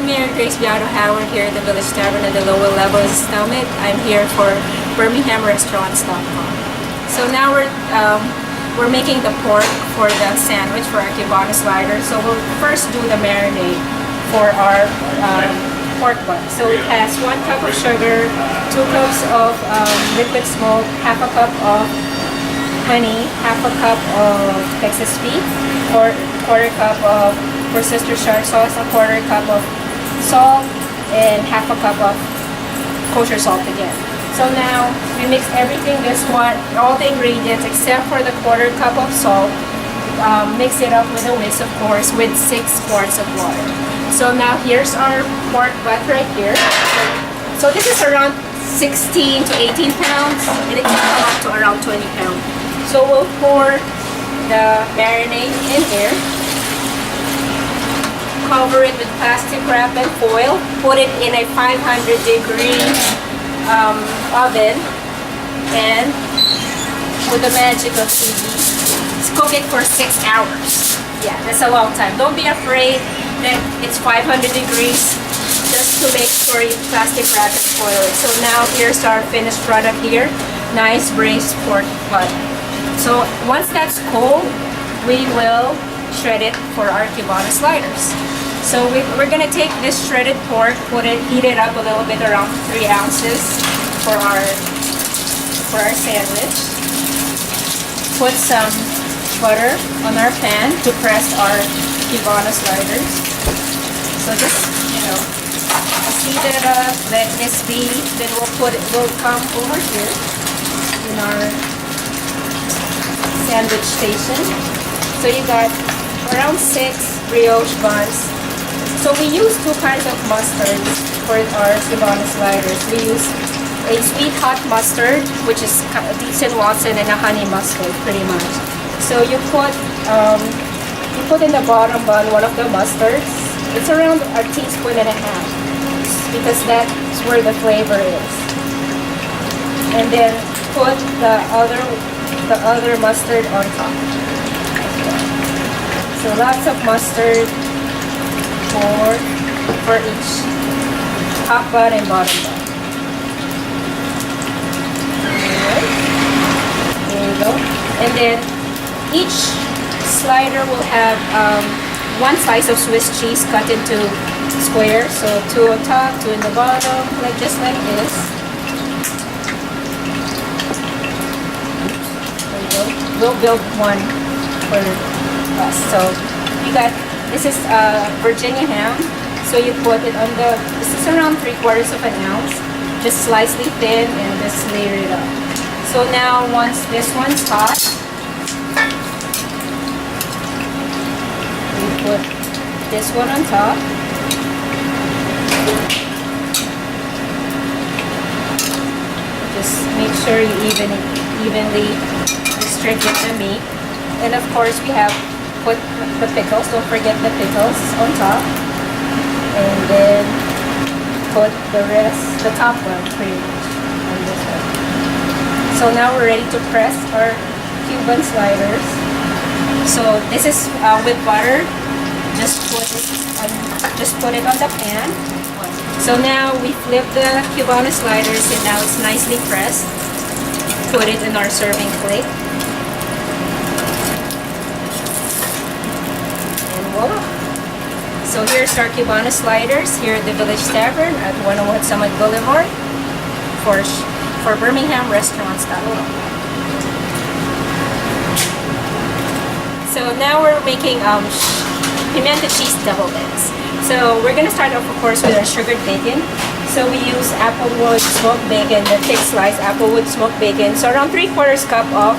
Mary Grace Beato Howard here at the Village Tavern at the lower level of Stomach. I'm here for BirminghamRestaurants.com. So now we're making the pork for the sandwich for our Cubano slider. So we'll first do the marinade for our pork butt. So it has 1 cup of sugar, 2 cups of liquid smoke, half a cup of honey, half a cup of Texas beef, or quarter cup of Worcestershire sauce, a quarter cup of salt, and half a cup of kosher salt again. So now we mix everything, this one, all the ingredients except for the quarter cup of salt. Mix it up with a whisk, of course, with 6 quarts of water. So now here's our pork butt right here. So this is around 16 to 18 pounds, and it can come up to around 20 pounds. So we'll pour the marinade in here. Cover it with plastic wrap and foil. Put it in a 500-degree oven, and with the magic of TV, cook it for 6 hours. Yeah, that's a long time. Don't be afraid that it's 500 degrees, just to make sure you plastic wrap and foil it. So now here's our finished product here. Nice braised pork butt. So once that's cold, we will shred it for our Cubano sliders. So we're gonna take this shredded pork, heat it up a little bit, around 3 ounces for our sandwich. Put some butter on our pan to press our Cubano sliders. So just, heat it up, let this be. Then we'll come over here in our sandwich station. So you got around 6 brioche buns. So we use 2 kinds of mustard for our Cubano sliders. We use a sweet hot mustard, which is a decent Watson, and a honey mustard, pretty much. So you put in the bottom bun 1 of the mustards. It's around a teaspoon and a half, because that's where the flavor is. And then put the other mustard on top. So lots of mustard for each top bun and bottom bun. Alright. There you go. And then each slider will have 1 slice of Swiss cheese cut into squares. So 2 on top, 2 in the bottom, just like this. There you go. We'll build 1 for us. So you got, this is Virginia ham. So you put it on this is around 3/4 of an ounce. Just slightly thin and just layer it up. So now once this one's hot, we put this one on top. Just make sure you evenly distribute the meat. And of course we have put the pickles, don't forget the pickles on top. And then put the top one pretty much on this one. So now we're ready to press our Cuban sliders. So this is with butter. Just put it on the pan. So now we flip the Cubano sliders, and now it's nicely pressed. Put it in our serving plate. Voila. So here's our Cubano sliders here at the Village Tavern at 101 Summit Boulevard for BirminghamRestaurants.com. So now we're making pimento cheese double bits. So we're gonna start off, of course, with our sugared bacon. So we use Applewood smoked bacon, the thick slice Applewood smoked bacon. So around 3/4 cup of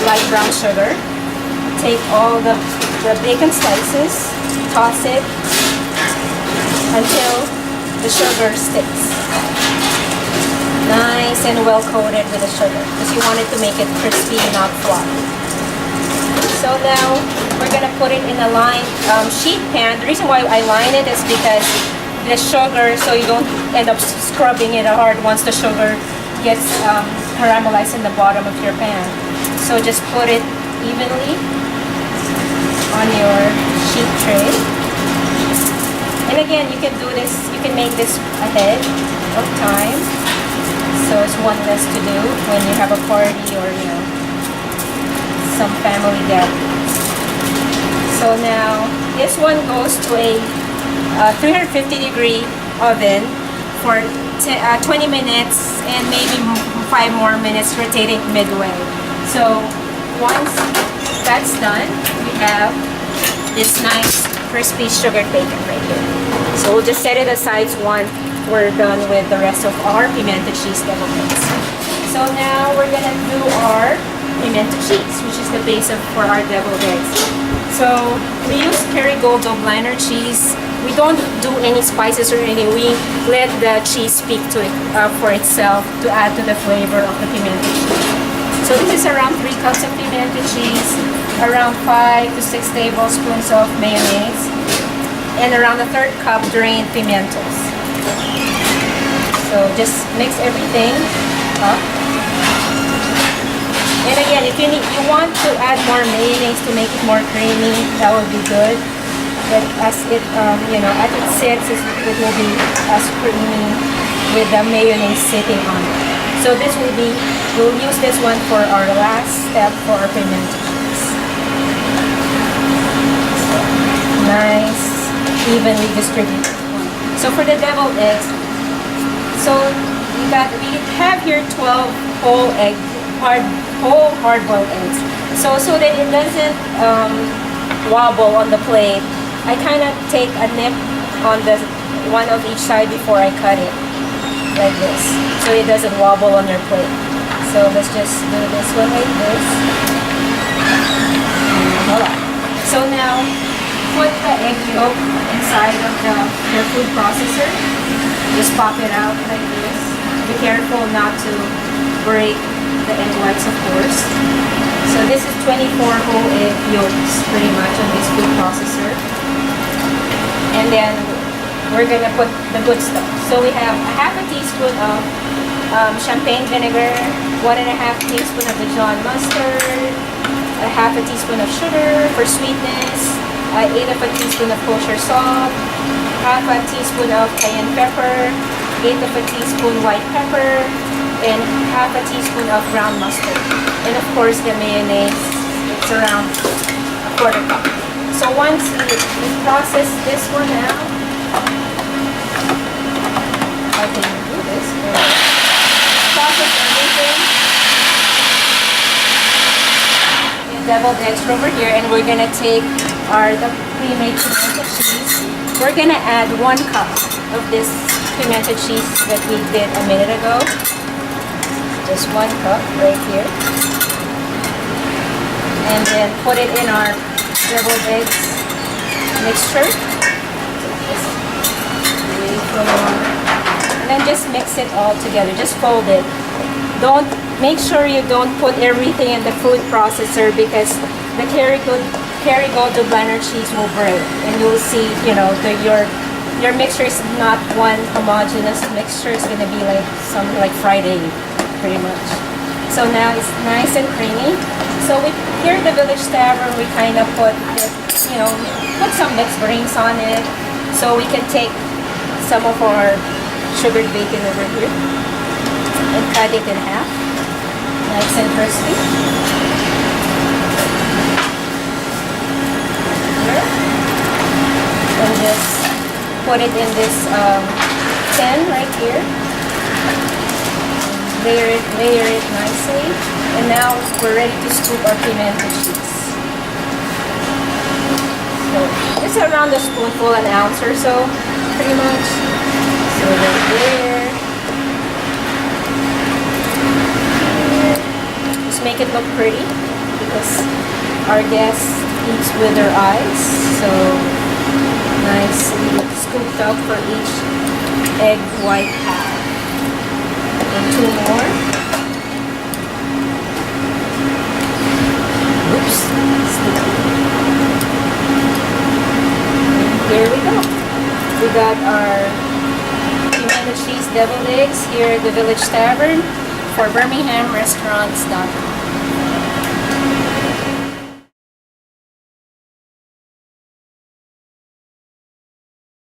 light brown sugar. Take all the bacon slices, toss it until the sugar sticks. Nice and well coated with the sugar, because you want it to make it crispy, not floppy. So now we're gonna put it in a lined sheet pan. The reason why I line it is because the sugar, so you don't end up scrubbing it hard once the sugar gets caramelized in the bottom of your pan. So just put it evenly on your sheet tray. And again, you can do this, you can make this ahead of time. So it's one less to do when you have a party or, you know, some family gatherings. So now, this one goes to a 350-degree oven for 20 minutes and maybe 5 more minutes, rotating midway. So once that's done, we have this nice crispy sugar bacon right here. So we'll just set it aside once we're done with the rest of our pimento cheese deviled eggs. So now we're gonna do our pimento cheese, which is the base for our deviled eggs. So we use Kerrygold Dubliner cheese. We don't do any spices or anything. We let the cheese speak to it for itself to add to the flavor of the pimento cheese. So this is around 3 cups of pimento cheese, around 5 to 6 tablespoons of mayonnaise, and around a 1/3 cup drained pimentos. So just mix everything up. And again, if you want to add more mayonnaise to make it more creamy, that would be good. But as it you know, as it sits, it will be as creamy with the mayonnaise sitting on it. So this will be, we'll use this one for our last step for our pimento cheese. So, nice, evenly distributed. So for the deviled eggs, so we have here 12 whole hard-boiled eggs. So that it doesn't wobble on the plate, I kind of take a nip on the one of each side before I cut it, like this, so it doesn't wobble on your plate. So let's just do this one like this. Voila. So now, put the egg yolk inside of your food processor. Just pop it out like this. Be careful not to break the egg whites, of course. So this is 24 whole egg yolks pretty much on this food processor. And then we're gonna put the good stuff. So we have a 1/2 teaspoon of champagne vinegar, 1.5 teaspoon of Dijon mustard, a 1/2 teaspoon of sugar for sweetness, 1/8 teaspoon of kosher salt, 1/2 teaspoon of cayenne pepper, 1/8 teaspoon white pepper, and 1/2 teaspoon of ground mustard. And of course the mayonnaise, it's around 1/4 cup. So once we process this one out, I can do this. Process everything. The deviled eggs over here, and we're gonna take the pre-made pimento cheese. We're gonna add 1 cup of this pimento cheese that we did a minute ago. Just 1 cup right here. And then put it in our deviled eggs mixture. And then just mix it all together. Just fold it. Make sure you don't put everything in the food processor, because the Kerrygold Dubliner cheese will break, and you'll see, you know, your mixture is not one homogeneous mixture. It's gonna be like something like fried egg, pretty much. So now it's nice and creamy. So here at the Village Tavern, we kind of put some mixed greens on it, so we can take some of our sugared bacon over here and cut it in half, nice and crispy. And just put it in this pan right here. Layer it nicely, and now we're ready to scoop our pimento cheese. So it's around a spoonful, an ounce or so, pretty much. So right there. Just make it look pretty, because our guest eats with their eyes. So nicely scooped up for each egg white half. And 2 more. Oops. And here we go. We got our pimento cheese deviled eggs here at the Village Tavern for BirminghamRestaurants.com.